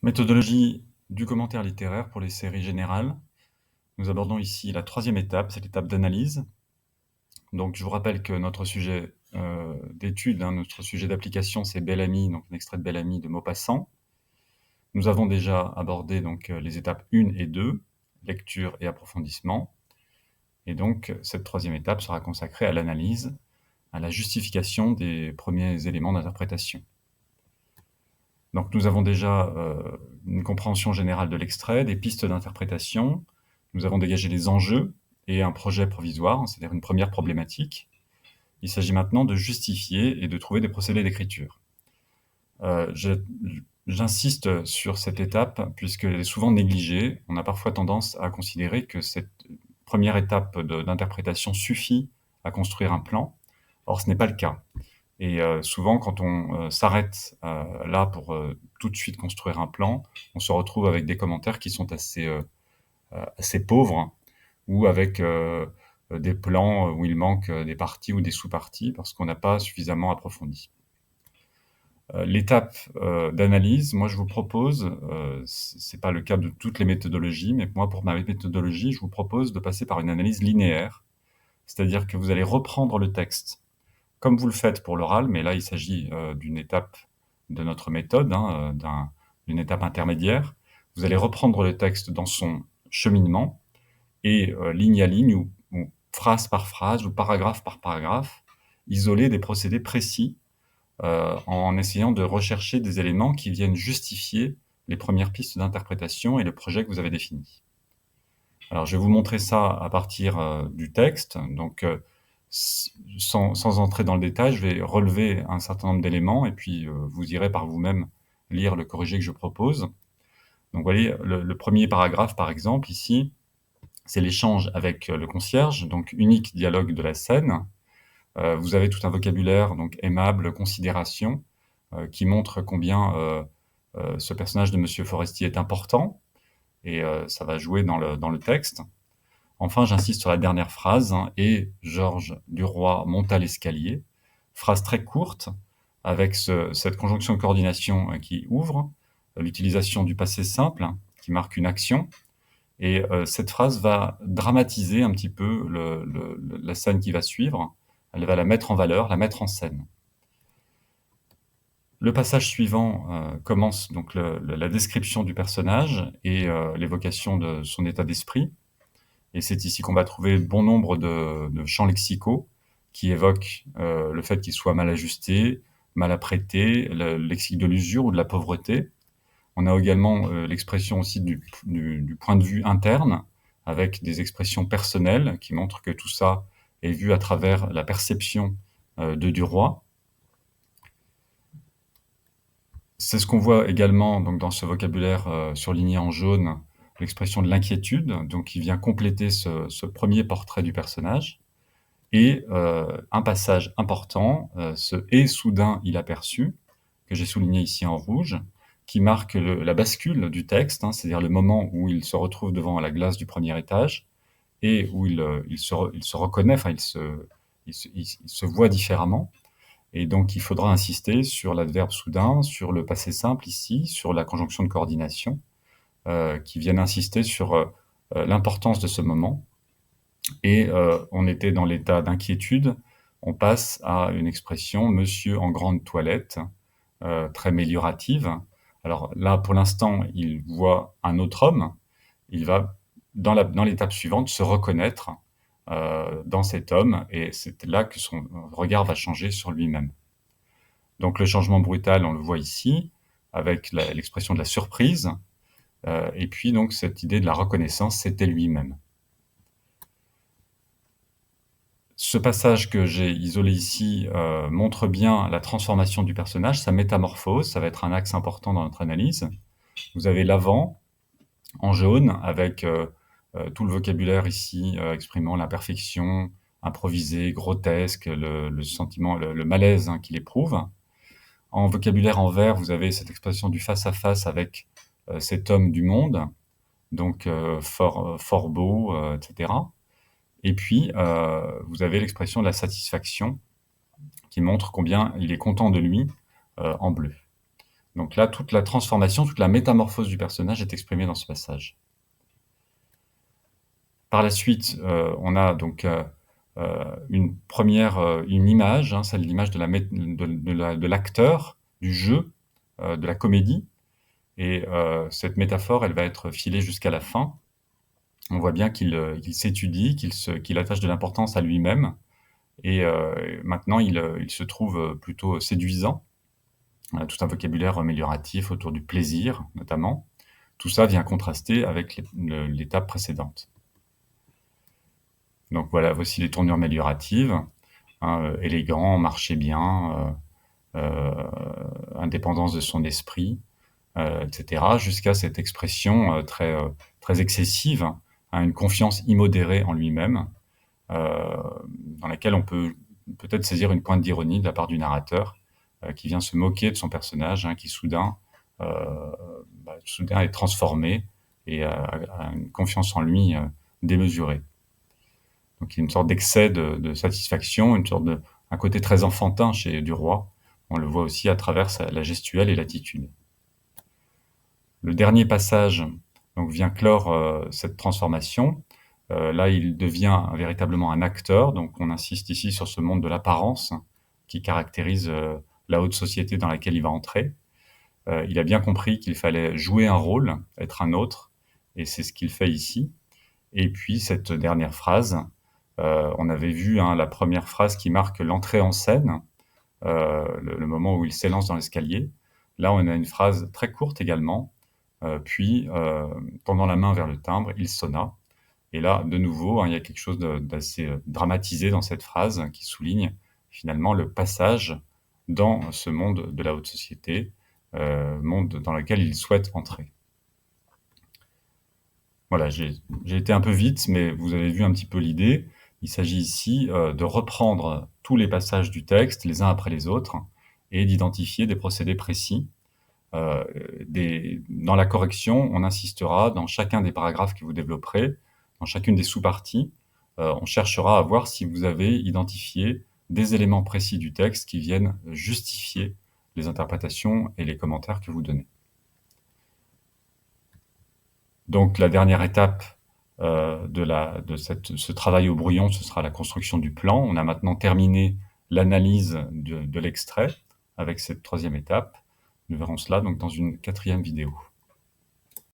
Méthodologie du commentaire littéraire pour les séries générales. Nous abordons ici la troisième étape, c'est l'étape d'analyse. Donc je vous rappelle que notre sujet, d'étude, notre sujet d'application, c'est Bel-Ami, donc un extrait de Bel-Ami de Maupassant. Nous avons déjà abordé donc, les étapes 1 et 2, lecture et approfondissement. Et donc cette troisième étape sera consacrée à l'analyse, à la justification des premiers éléments d'interprétation. Donc nous avons déjà une compréhension générale de l'extrait, des pistes d'interprétation, nous avons dégagé les enjeux et un projet provisoire, c'est-à-dire une première problématique. Il s'agit maintenant de justifier et de trouver des procédés d'écriture. J'insiste sur cette étape puisqu'elle est souvent négligée. On a parfois tendance à considérer que cette première étape d'interprétation suffit à construire un plan. Or, ce n'est pas le cas. Et souvent, quand on s'arrête là pour tout de suite construire un plan, on se retrouve avec des commentaires qui sont assez pauvres, ou avec des plans où il manque des parties ou des sous-parties parce qu'on n'a pas suffisamment approfondi. L'étape d'analyse, moi je vous propose, c'est pas le cas de toutes les méthodologies, mais moi pour ma méthodologie, je vous propose de passer par une analyse linéaire, c'est-à-dire que vous allez reprendre le texte comme vous le faites pour l'oral, mais là il s'agit d'une étape de notre méthode, d'une étape intermédiaire. Vous allez reprendre le texte dans son cheminement et ligne à ligne ou phrase par phrase ou paragraphe par paragraphe, isoler des procédés précis en essayant de rechercher des éléments qui viennent justifier les premières pistes d'interprétation et le projet que vous avez défini. Alors je vais vous montrer ça à partir du texte. Donc sans entrer dans le détail, je vais relever un certain nombre d'éléments et puis vous irez par vous-même lire le corrigé que je propose. Donc vous voyez, le premier paragraphe, par exemple, ici, c'est l'échange avec le concierge, donc unique dialogue de la scène. Vous avez tout un vocabulaire, donc aimable, considération, qui montre combien ce personnage de Monsieur Forestier est important, et ça va jouer dans le texte. Enfin, j'insiste sur la dernière phrase, et Georges Duroy monta l'escalier. Phrase très courte, avec cette conjonction de coordination qui ouvre, l'utilisation du passé simple, qui marque une action, et cette phrase va dramatiser un petit peu la scène qui va suivre. Elle va la mettre en valeur, la mettre en scène. Le passage suivant commence donc la description du personnage et l'évocation de son état d'esprit. Et c'est ici qu'on va trouver bon nombre de champs lexicaux qui évoquent le fait qu'il soit mal ajusté, mal apprêté, le lexique de l'usure ou de la pauvreté. On a également l'expression aussi du point de vue interne, avec des expressions personnelles qui montrent que tout ça est vu à travers la perception de Duroy. C'est ce qu'on voit également donc, dans ce vocabulaire surligné en jaune, l'expression de l'inquiétude, donc qui vient compléter ce premier portrait du personnage. Et un passage important, ce « et soudain il aperçut », que j'ai souligné ici en rouge, qui marque la bascule du texte, c'est-à-dire le moment où il se retrouve devant la glace du premier étage et où il se reconnaît, enfin il se voit différemment. Et donc il faudra insister sur l'adverbe soudain, sur le passé simple ici, sur la conjonction de coordination, qui viennent insister sur l'importance de ce moment. Et on était dans l'état d'inquiétude, on passe à une expression « monsieur en grande toilette », très améliorative. Alors là, pour l'instant, il voit un autre homme, il va, dans l'étape suivante, se reconnaître dans cet homme, et c'est là que son regard va changer sur lui-même. Donc le changement brutal, on le voit ici, avec l'expression de la surprise, et puis donc cette idée de la reconnaissance, c'était lui-même. Ce passage que j'ai isolé ici montre bien la transformation du personnage, sa métamorphose, ça va être un axe important dans notre analyse. Vous avez l'avant, en jaune, avec tout le vocabulaire ici exprimant l'imperfection, improvisé, grotesque, le sentiment, le malaise qu'il éprouve. En vocabulaire en vert, vous avez cette expression du face-à-face avec cet homme du monde, donc fort beau, etc. Et puis, vous avez l'expression de la satisfaction, qui montre combien il est content de lui, en bleu. Donc là, toute la transformation, toute la métamorphose du personnage est exprimée dans ce passage. Par la suite, on a donc une image, hein, c'est l'image de l'acteur, du jeu, de la comédie. Et cette métaphore, elle va être filée jusqu'à la fin. On voit bien qu'il s'étudie, qu'il attache de l'importance à lui-même. Et maintenant, il se trouve plutôt séduisant. Tout un vocabulaire amélioratif autour du plaisir, notamment. Tout ça vient contraster avec l'étape précédente. Donc voilà, voici les tournures amélioratives, hein, élégant, marcher bien, indépendance de son esprit, etc., jusqu'à cette expression très excessive, hein, une confiance immodérée en lui-même, dans laquelle on peut peut-être saisir une pointe d'ironie de la part du narrateur, qui vient se moquer de son personnage, hein, qui soudain est transformé et a une confiance en lui démesurée. Donc il y a une sorte d'excès de satisfaction, un côté très enfantin chez du roi. On le voit aussi à travers la gestuelle et l'attitude. Le dernier passage donc, vient clore cette transformation. Là, il devient véritablement un acteur. Donc on insiste ici sur ce monde de l'apparence qui caractérise la haute société dans laquelle il va entrer. Il a bien compris qu'il fallait jouer un rôle, être un autre, et c'est ce qu'il fait ici. Et puis cette dernière phrase, on avait vu, hein, la première phrase qui marque l'entrée en scène, le moment où il s'élance dans l'escalier. Là, on a une phrase très courte également, puis tendant la main vers le timbre, il sonna. Et là, de nouveau, hein, il y a quelque chose d'assez dramatisé dans cette phrase qui souligne finalement le passage dans ce monde de la haute société, monde dans lequel il souhaite entrer. Voilà, j'ai été un peu vite, mais vous avez vu un petit peu l'idée. Il s'agit ici de reprendre tous les passages du texte, les uns après les autres, et d'identifier des procédés précis. Dans la correction, on insistera dans chacun des paragraphes que vous développerez, dans chacune des sous-parties, on cherchera à voir si vous avez identifié des éléments précis du texte qui viennent justifier les interprétations et les commentaires que vous donnez. Donc la dernière étape ce travail au brouillon, ce sera la construction du plan. On a maintenant terminé l'analyse de l'extrait avec cette troisième étape. Nous verrons cela donc dans une quatrième vidéo.